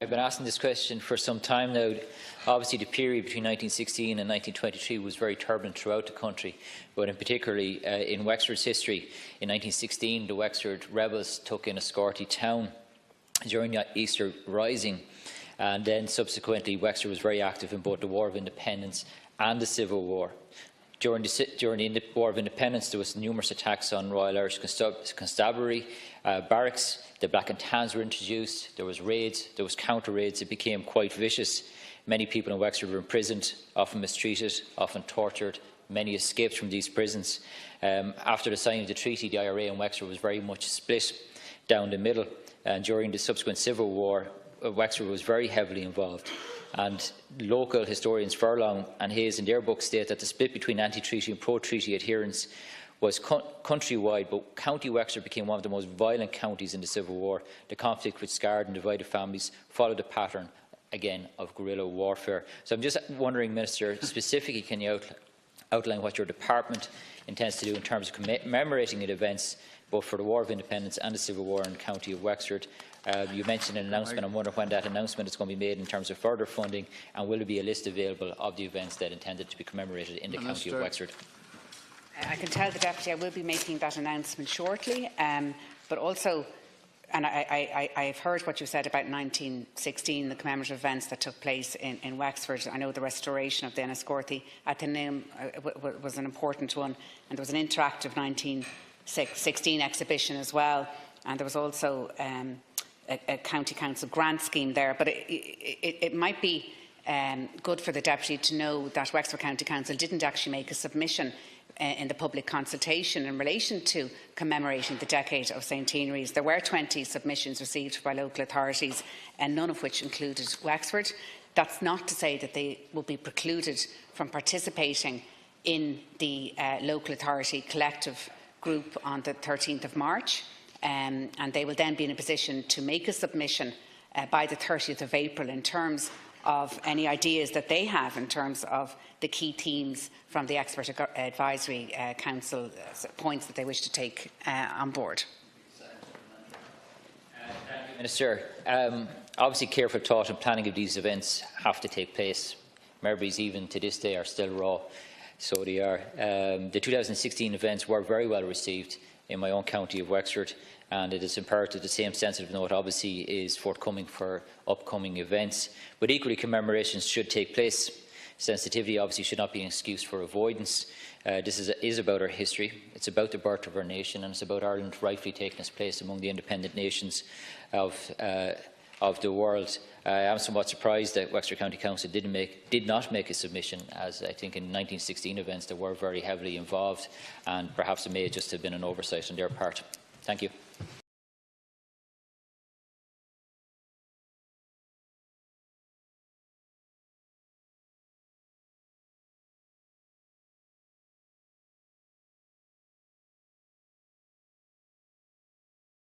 I've been asking this question for some time now. Obviously, the period between 1916 and 1923 was very turbulent throughout the country, but in particularly in Wexford's history. In 1916, the Wexford rebels took in Escorty town during the Easter Rising, and then subsequently Wexford was very active in both the War of Independence and the Civil War. During the War of Independence, there was numerous attacks on Royal Irish Constabulary barracks. The Black and Tans were introduced. There was raids. There was counter-raids. It became quite vicious. Many people in Wexford were imprisoned, often mistreated, often tortured. Many escaped from these prisons. After the signing of the treaty, the IRA in Wexford was very much split down the middle. And during the subsequent Civil War, Wexford was very heavily involved. And local historians Furlong and Hayes in their book state that the split between anti-treaty and pro-treaty adherents was countrywide, but County Wexford became one of the most violent counties in the Civil War. The conflict which scarred and divided families followed a pattern, again, of guerrilla warfare. So I'm just wondering, Minister, specifically, can you outline what your department intends to do in terms of commemorating the events, both for the War of Independence and the Civil War in the County of Wexford? You mentioned an announcement. I'm wondering when that announcement is going to be made in terms of further funding, and will there be a list available of the events that are intended to be commemorated in the County of Wexford? I can tell the Deputy I will be making that announcement shortly, but also, and I've heard what you said about 1916, the commemorative events that took place in Wexford. I know the restoration of the Enniscorthy Athenaeum was an important one, and there was an interactive 1916 exhibition as well, and there was also a County Council grant scheme there. But it might be good for the Deputy to know that Wexford County Council didn't actually make a submission in the public consultation in relation to commemorating the decade of centenaries. There were 20 submissions received by local authorities, and none of which included Wexford. That's not to say that they will be precluded from participating in the local authority collective group on the 13th of March, and they will then be in a position to make a submission by the 30th of April in terms of any ideas that they have in terms of the key themes from the Expert Advisory Council points that they wish to take on board. Thank you, Minister. Obviously, careful thought and planning of these events have to take place. Memories, even to this day, are still raw. So they are. The 2016 events were very well received in my own county of Wexford, and it is imperative the same sensitive note obviously is forthcoming for upcoming events. But equally, commemorations should take place. Sensitivity obviously should not be an excuse for avoidance. This is about our history, it's about the birth of our nation, and it's about Ireland rightfully taking its place among the independent nations of the world. I am somewhat surprised that Wexford County Council did not make a submission, as I think in 1916 events they were very heavily involved, and perhaps it may just have been an oversight on their part. Thank you.